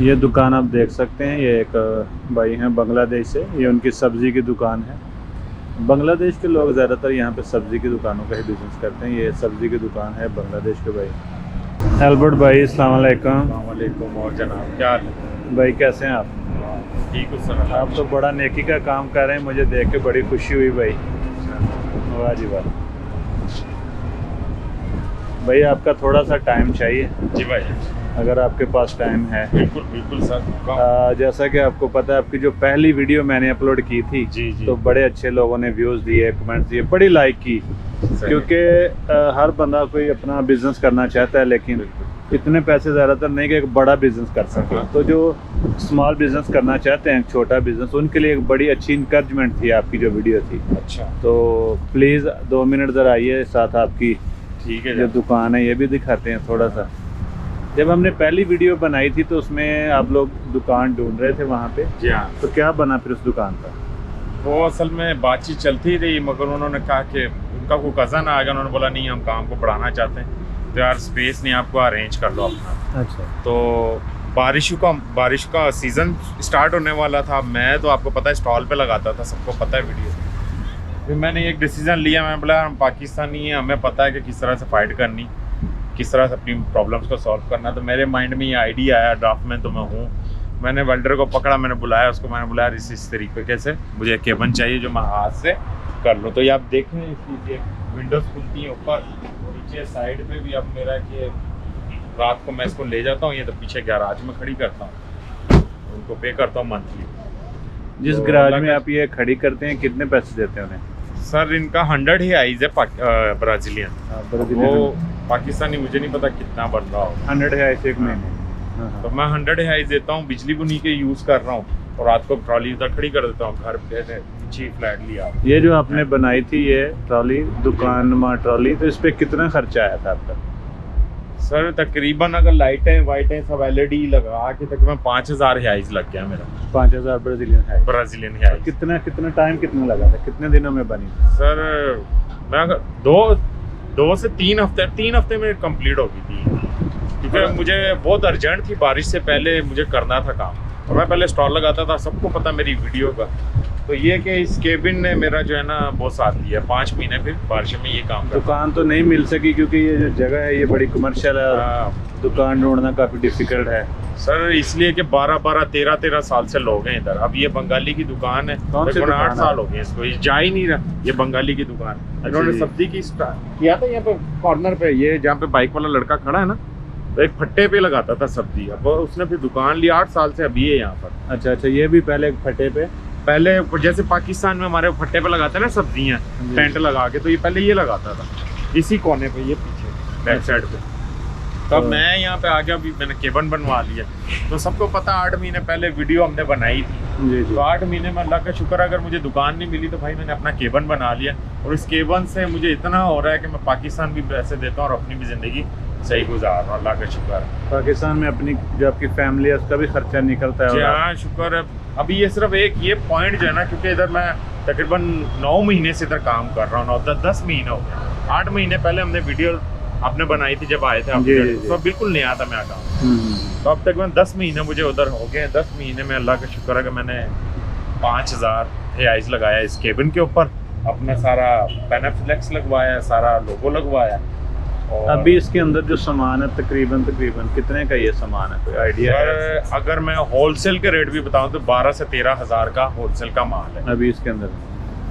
ये दुकान आप देख सकते हैं, ये एक भाई हैं बांग्लादेश से, ये उनकी सब्ज़ी की दुकान है। बांग्लादेश के लोग ज़्यादातर यहाँ पे सब्ज़ी की दुकानों का ही बिज़नेस करते हैं। ये सब्ज़ी की दुकान है बांग्लादेश के भाई। एल्बर्ट भाई, अस्सलाम वालेकुम। वालेकुम। और जनाब क्या हाल है? भाई कैसे हैं आप? ठीक हो सर? आप तो बड़ा नेकी का काम कर रहे हैं, मुझे देख के बड़ी खुशी हुई भाई। वाह जी वाह। भाई आपका थोड़ा सा टाइम चाहिए, जी भाई। अगर आपके पास टाइम है। बिल्कुल बिल्कुल सर। जैसा कि आपको पता है, आपकी जो पहली वीडियो मैंने अपलोड की थी, जी जी। तो बड़े अच्छे लोगों ने व्यूज़ दिए, कमेंट्स दिए, बड़ी लाइक की। क्योंकि हर बंदा कोई अपना बिजनेस करना चाहता है, लेकिन इतने पैसे ज़्यादातर नहीं कि एक बड़ा बिजनेस कर सके। तो जो स्मॉल बिजनेस करना चाहते हैं, छोटा बिजनेस, उनके लिए एक बड़ी अच्छी इंकरेजमेंट थी आपकी जो वीडियो थी। अच्छा, तो प्लीज़ 2 मिनट ज़रा आइए, साथ आपकी ठीक है। जो दुकान है ये भी दिखाते हैं थोड़ा सा। जब हमने पहली वीडियो बनाई थी तो उसमें आप लोग दुकान ढूंढ रहे थे वहाँ पे, जी हाँ। तो क्या बना फिर उस दुकान का? वो असल में बातचीत चलती रही, मगर उन्होंने कहा कि उनका कोई कज़न आ गया, उन्होंने बोला नहीं हम काम को बढ़ाना चाहते हैं, तो यार स्पेस नहीं, आपको अरेंज कर लो अपना। अच्छा। तो बारिश का सीज़न स्टार्ट होने वाला था। मैं तो आपको पता है स्टॉल पे लगाता था, सबको पता है वीडियो। फिर मैंने एक डिसीज़न लिया, मैं बोला हम पाकिस्तानी हैं, हमें पता है कि किस तरह से फाइट करनी, किस तरह से अपनी प्रॉब्लम्स को सॉल्व करना। तो मेरे माइंड में ये आइडिया आया, ड्राफ्टमैन तो मैं हूँ। मैंने वेल्डर को पकड़ा, मैंने बुलाया उसको, मैंने बुलाया इस तरीके से मुझे केबन चाहिए जो मैं हाथ से कर लूँ। तो ये आप देखें, इसकी विंडोज़ खुलती हैं ऊपर, नीचे साइड पे भी। अब मेरा कि रात को मैं इसको ले जाता हूँ, ये तो पीछे गैराज में खड़ी करता हूँ, उनको पे करता हूँ मंथली। जिस तो गैराज में आप ये खड़ी करते हैं, कितने पैसे देते हैं उन्हें? सर इनका 100 ही आइज है ब्राज़ीलियन। वो पाकिस्तानी मुझे नहीं पता कितना बन रहा हो। 100 है ऐसे एक महीने। तो मैं 100 हाइज देता हूँ, बिजली बुनी के यूज़ कर रहा हूँ, और रात को ट्रॉली उधर खड़ी कर देता हूँ घर पे। पीछे फ्लैट लिया। ये जो आपने बनाई थी ये ट्रॉली, दुकान में ट्रॉली, तो इस पे कितना खर्चा आया था आपका? सर तकरीबन अगर लाइटें वाइटें सब LED लगा के तकरीबन 5000 हाइज लग गया मेरा। 5000 ब्राज़ीलियन हाइज। कितना टाइम कितना लगा था, कितने दिनों में बनी? सर मैं अगर 2 से 3 हफ्ते में कंप्लीट हो गई थी, क्योंकि मुझे बहुत अर्जेंट थी, बारिश से पहले मुझे करना था काम। और मैं पहले स्टॉल लगाता था, सबको पता मेरी वीडियो का। तो ये कि इस केबिन ने मेरा जो है ना बहुत साथ दिया। 5 महीने फिर बारिश में ये काम कर। दुकान तो नहीं मिल सकी क्योंकि ये जो जगह है ये बड़ी कमर्शियल है, और दुकान ढूंढना काफ़ी डिफिकल्ट है सर, इसलिए कि 12 13 साल से लोग हैं इधर। अब ये बंगाली की दुकान है, तकरीबन 8 साल हो गए इसको, ये जा ही नहीं रहा। ये बंगाली की दुकान, इन्होंने सब्जी की किया था यहाँ पे कॉर्नर पे, ये जहाँ पे बाइक वाला लड़का खड़ा है ना, तो एक फट्टे पे लगाता था सब्जी। अब उसने फिर दुकान ली, 8 साल से अभी है यहाँ पर। अच्छा, ये भी पहले एक फट्टे पे, पहले जैसे पाकिस्तान में हमारे फट्टे पे लगाते हैं ना सब्जियाँ, टेंट लगा के, तो ये पहले ये लगाता था इसी कोने पे, ये पीछे बैक साइड पे। तब मैं यहाँ पे आ गया, अभी मैंने केबन बनवा लिया। तो सबको पता 8 महीने पहले वीडियो हमने बनाई थी। जी। तो 8 महीने में अल्लाह का शुक्र, अगर मुझे दुकान नहीं मिली तो भाई मैंने अपना केबन बना लिया। और इस केबन से मुझे इतना हो रहा है कि मैं पाकिस्तान भी पैसे देता हूँ और अपनी भी ज़िंदगी सही गुजार रहा हूँ, अल्लाह का शुक्र है। पाकिस्तान में अपनी जो आपकी फैमिली है उसका भी खर्चा निकलता है। हाँ शुक्र है। अभी ये सिर्फ एक ये पॉइंट जो है ना, क्योंकि इधर मैं तकरीबन 9 महीने से इधर काम कर रहा हूँ, 10 महीने हो गए। 8 महीने पहले हमने वीडियो आपने बनाई थी जब आए थे आप, तो बिल्कुल नया था मैं आता हूँ। तो अब तकरीबन 10 महीने मुझे उधर हो गए। 10 महीने में अल्लाह का शुक्र है कि मैंने 5000 हाइज लगाया इस केबिन के ऊपर, अपना सारा पेनाफ्लेक्स लगवाया, सारा लोगो लगवाया। और अभी इसके अंदर जो सामान है तकरीबन कितने का ये सामान है, कोई आइडिया है? अगर मैं होलसेल के रेट भी बताऊं तो 12 से 13 हज़ार का होलसेल का माल है अभी इसके अंदर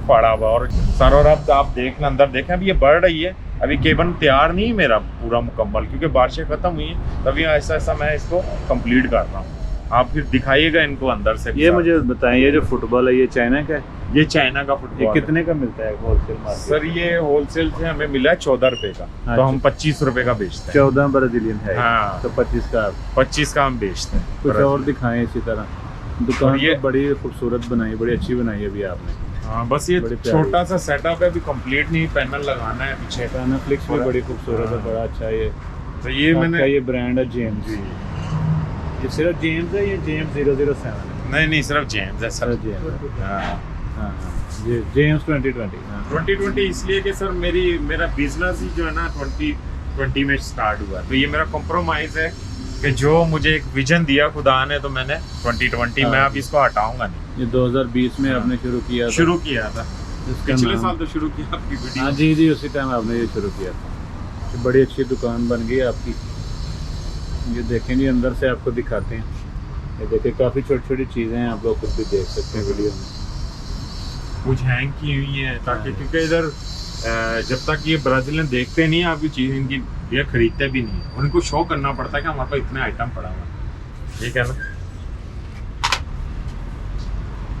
पड़ा हुआ। और सर, और अब आप देखना, अंदर देखें, अभी ये बढ़ रही है। अभी केबन तैयार नहीं है मेरा पूरा मुकम्मल, क्योंकि बारिशें खत्म हुई हैं, तभी ऐसा ऐसा मैं इसको कंप्लीट कर रहा हूँ। आप फिर दिखाइएगा इनको अंदर से। ये मुझे बताएं, ये जो फुटबॉल है ये चाइना का है? ये चाइना का फुटबॉल। ये कितने का मिलता है होलसेल मार्केट? सर ये होलसेल से हमें मिला है 14 रुपए का। तो हम 25 रुपए का बेचते हैं। 14 ब्राज़ीलियन है। हाँ। तो 25 का 25 का हम बेचते हैं। कुछ और दिखाएं इसी तरह। दुकान ये बड़ी खूबसूरत बनाई, बड़ी अच्छी बनाई है अभी आपने। हाँ, बस ये छोटा सा सेटअप है, अभी कंप्लीट नहीं, पैनल लगाना है पीछे। पेनाफ्लेक्स भी बड़ी खूबसूरत है, बड़ा अच्छा है ये। तो ये मैंने, ये ब्रांड है जेम्स। ये सिर्फ जेम्स है, ये जेम्स 007 है? नहीं सिर्फ जेम्स है सर। हाँ, ये जेम्स 2020 इसलिए कि सर मेरा बिजनेस ही जो है ना 2020 में स्टार्ट हुआ। तो ये मेरा कॉम्प्रोमाइज़ है कि जो मुझे एक विजन दिया खुदा ने, तो मैंने 2020 में अब इसको हटाऊंगा नहीं। ये 2020 में आपने शुरू किया था। पिछले साल तो शुरू किया आपकी वीडियो। हाँ जी, उसी टाइम आपने ये शुरू किया था। तो बड़ी अच्छी दुकान बन गई आपकी। ये देखें जी, अंदर से आपको दिखाते हैं। ये देखिए काफ़ी छोटी छोटी चीज़ें हैं, आप लोग खुद भी देख सकते हैं वीडियो में। कुछ हैंग की हुई है ताकि, क्योंकि इधर जब तक ये ब्राज़ीलियन देखते नहीं आपकी चीज़, इनकी ये खरीदते भी नहीं, उनको शो करना पड़ता है कि हमारे पास इतने आइटम पड़ा हुआ है। ठीक है ना?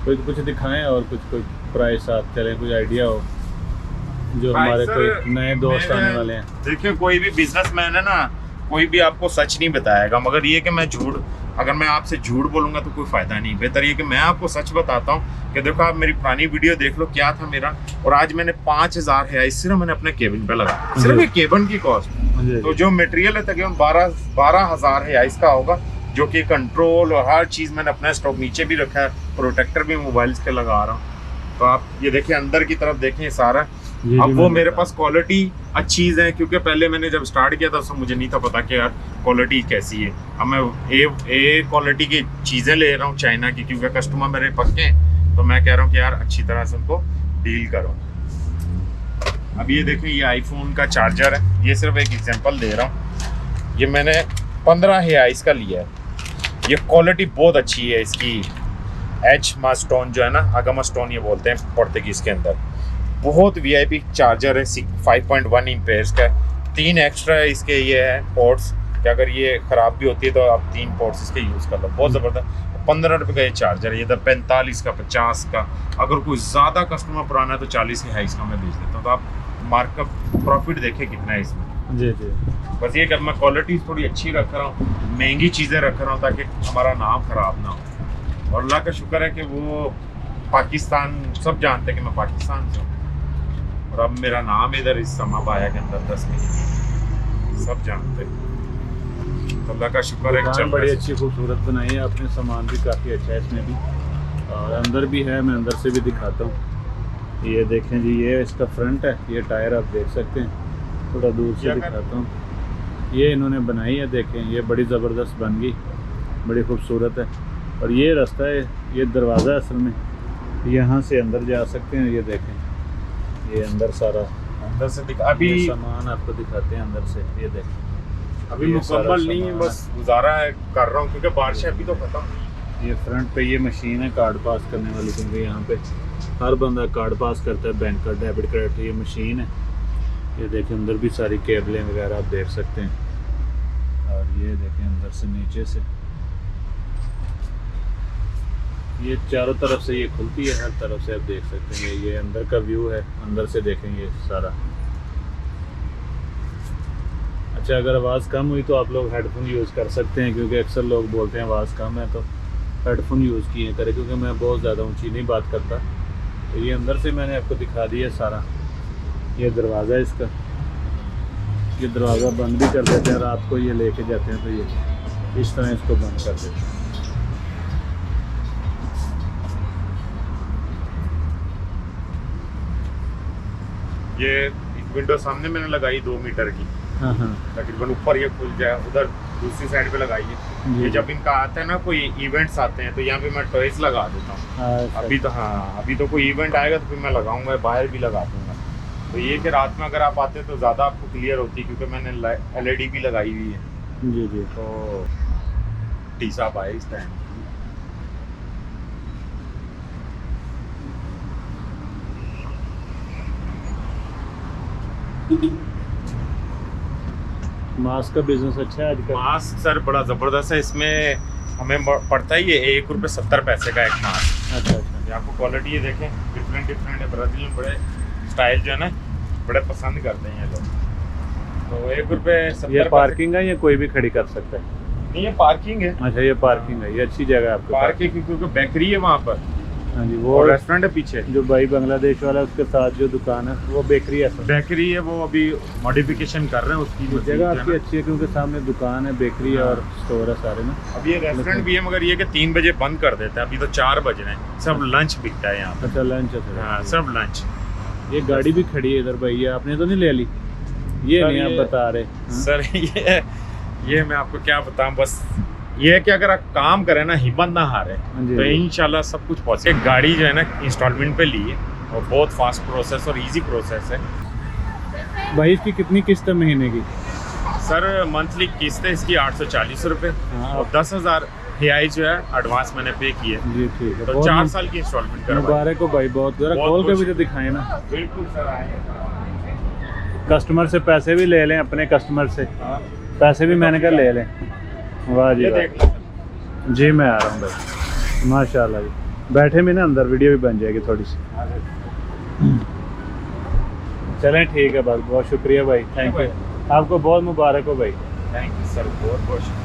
कुछ दिखाएं और कुछ प्राइस आप चलें, कुछ आइडिया हो जो हमारे कोई नए दोस्त आने वाले हैं। देखिए, कोई भी बिजनेसमैन है ना, कोई भी आपको सच नहीं बताएगा, मगर ये कि मैं अगर मैं आपसे झूठ बोलूंगा तो कोई फायदा नहीं। बेहतर ये कि मैं आपको सच बताता हूँ कि देखो, आप मेरी पुरानी वीडियो देख लो, क्या था मेरा, और आज मैंने 5000 है सिर्फ मैंने अपने केबिन पे लगा, सिर्फ ये केबिन की कॉस्ट। तो जो मटेरियल है तकरीबन 12,000 है इसका होगा, जो कि कंट्रोल और हर चीज़ मैंने अपना स्टॉक नीचे भी रखा है, प्रोटेक्टर भी मोबाइल्स के लगा रहा हूँ। तो आप ये देखिए, अंदर की तरफ देखें सारा। अब वो मेरे पास क्वालिटी अच्छी चीज़ है, क्योंकि पहले मैंने जब स्टार्ट किया था तो मुझे नहीं था पता कि यार क्वालिटी कैसी है। अब मैं ए क्वालिटी की चीज़ें ले रहा हूँ चाइना की, क्योंकि कस्टमर मेरे पक्के हैं, तो मैं कह रहा हूँ कि यार अच्छी तरह से उनको डील करो। अब ये देखें, ये आईफोन का चार्जर है, ये सिर्फ एक एग्जांपल दे रहा हूँ। ये मैंने 15,000 इसका लिया है। ये क्वालिटी बहुत अच्छी है इसकी। एच मास्टोन जो है ना, आगामा स्टोन ये बोलते हैं पोर्तुगीज़ के अंदर। बहुत वीआईपी चार्जर है, 5.1 एम्पेयर्स का। 3 एक्स्ट्रा इसके ये है पोर्ट्स, कि अगर ये ख़राब भी होती है तो आप 3 पोर्ट्स इसके यूज़ कर लो। बहुत ज़बरदस्त। 15 रुपये का ये चार्जर है। ये तो 45 का, 50 का। अगर कोई ज़्यादा कस्टमर पुराना है तो 40 के है इसका मैं बेच देता हूँ। तो आप मार्कअप प्रॉफिट देखें कितना है इसमें। जी। बस ये कि मैं क्वालिटी थोड़ी अच्छी रख रहा हूँ, महंगी चीज़ें रख रहा हूँ, ताकि हमारा नाम ख़राब ना हो। और अल्लाह का शुक्र है कि वो पाकिस्तान, सब जानते हैं कि मैं पाकिस्तान से हूँ, और अब मेरा नाम इधर इस समाबाया के अंदर 10 में सब जानते हैं। तो अल्लाह का शुक्र है कि चल बड़ी अच्छी खूबसूरत बनाई है आपने। सामान भी काफ़ी अच्छा है इसमें भी, और अंदर भी है। मैं अंदर से भी दिखाता हूँ। ये देखें जी, ये इसका फ्रंट है। ये टायर आप देख सकते हैं, थोड़ा दूर से दिखाता हूँ। ये इन्होंने बनाई है, देखें ये बड़ी ज़बरदस्त बन गई, बड़ी खूबसूरत है। और ये रास्ता है, ये दरवाज़ा है असल में, यहाँ से अंदर जा सकते हैं। ये देखें, ये अंदर सारा अंदर से अभी सामान आपको दिखाते हैं अंदर से। ये देखें, अभी मुकम्मल नहीं है, बस गुजारा है कर रहा हूँ, क्योंकि बारिश अभी तो खत्म नहीं। ये फ्रंट पे ये मशीन है कार्ड पास करने वाली, क्योंकि यहाँ पे हर बंदा कार्ड पास करता है, बैंक का, डेबिट क्रेडिट। ये मशीन है। ये देखें, अंदर भी सारी केबलें वगैरह आप देख सकते हैं। और ये देखें अंदर से नीचे से, ये चारों तरफ से ये खुलती है, हर तरफ से आप देख सकते हैं। ये अंदर का व्यू है, अंदर से देखेंगे सारा। अच्छा, अगर आवाज़ कम हुई तो आप लोग हेडफोन यूज़ कर सकते हैं, क्योंकि अक्सर लोग बोलते हैं आवाज़ कम है, तो हेडफोन यूज़ किए करें, क्योंकि मैं बहुत ज़्यादा ऊंची नहीं बात करता। तो ये अंदर से मैंने आपको दिखा दिया सारा। ये दरवाज़ा है इसका। ये दरवाज़ा बंद भी कर देते हैं, रात को ये लेके जाते हैं तो ये इस तरह इसको बंद कर देते हैं। ये विंडो सामने मैंने लगाई 2 मीटर की, हाँ। तकरीबन ऊपर ये खुल जाए, उधर दूसरी साइड पे लगाई है। ये जब इनका आता है ना, कोई इवेंट्स आते हैं, तो यहाँ पे मैं टॉयज लगा देता हूँ। अभी तो कोई इवेंट आएगा तो फिर मैं लगाऊंगा, बाहर भी लगा दूंगा। तो ये कि रात में अगर आप आते हैं तो ज़्यादा आपको क्लियर होती है, क्योंकि मैंने LED भी लगाई हुई है। जी। तो टी साहब आए इस टाइम। मास्क का बिजनेस अच्छा है आजकल। मास्क सर बड़ा ज़बरदस्त है। इसमें हमें पड़ता ही है 1 रुपये 70 पैसे का एक मास्क। अच्छा। ये आपको क्वालिटी ये देखें, डिफरेंट है। ब्राज़ील में बड़े स्टाइल जो है ना, बड़े पसंद करते हैं ये लोग। तो 1 रुपये 70। ये पार्किंग है या कोई भी खड़ी कर सकता है? नहीं, ये पार्किंग है। अच्छा, ये पार्किंग है। ये अच्छी जगह है आपके पार्किंग, क्योंकि बेकरी है वहाँ पर। हाँ जी, वो रेस्टोरेंट है पीछे। जो भाई बांग्लादेश वाला है, उसके साथ जो दुकान है वो बेकरी है। बेकरी है, वो अभी मॉडिफिकेशन कर रहे हैं उसकी। जगह आपकी अच्छी है, क्योंकि सामने दुकान है, बेकरी और स्टोर है सारे ना। अब ये रेस्टोरेंट भी है, मगर ये कि 3 बजे बंद कर देता है। अभी तो 4 बज रहे हैं। सब लंच बिकता है यहाँ पर। अच्छा, लंच है। हाँ, सब लंच। ये गाड़ी भी खड़ी है इधर, भैया आपने तो नहीं ले ली? ये नहीं आप बता रहे? सर ये मैं आपको क्या बताऊं, बस ये है कि अगर आप काम करें ना, हिम्मत ना हारे, हाँ जी, तो हाँ जी। इंशाल्लाह सब कुछ पॉसिबल। एक गाड़ी जो है ना इंस्टॉलमेंट पे ली है और बहुत फास्ट प्रोसेस और इजी प्रोसेस है। भाई इसकी कितनी किस्त है महीने की? सर मंथली किस्त है इसकी 840 रुपये हाँ, और 10,000 रियाई जो है एडवांस मैंने पे की है, जी ठीक है। तो बहुत 4 साल की इंस्टॉलमेंट करवाई। मुबारक हो भाई, बहुत जरा बहुत खोल के खुश। भी तो दिखाएं ना। बिल्कुल सर, आए। कस्टमर से पैसे भी ले लें, अपने कस्टमर से हाँ, पैसे भी मैंने कहा ले लें। वाह जी ये वाह। देख लो। जी मैं आ रहा हूँ भाई, माशाल्लाह जी। बैठे भी ना, अंदर वीडियो भी बन जाएगी थोड़ी सी। चलें ठीक है, बस बहुत शुक्रिया भाई, थैंक यू। आपको बहुत मुबारक हो भाई। थैंक यू सर, बहुत बहुत शुक्रिया।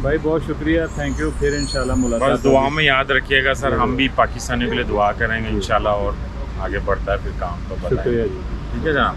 भाई बहुत शुक्रिया, थैंक यू। फिर इंशाल्लाह मुलाकात बस दुआ होगी। में याद रखिएगा सर, हम भी पाकिस्तानियों के लिए दुआ करेंगे इंशाल्लाह, और आगे बढ़ता है फिर काम तो बताएंगे। शुक्रिया जी। ठीक है जनाब।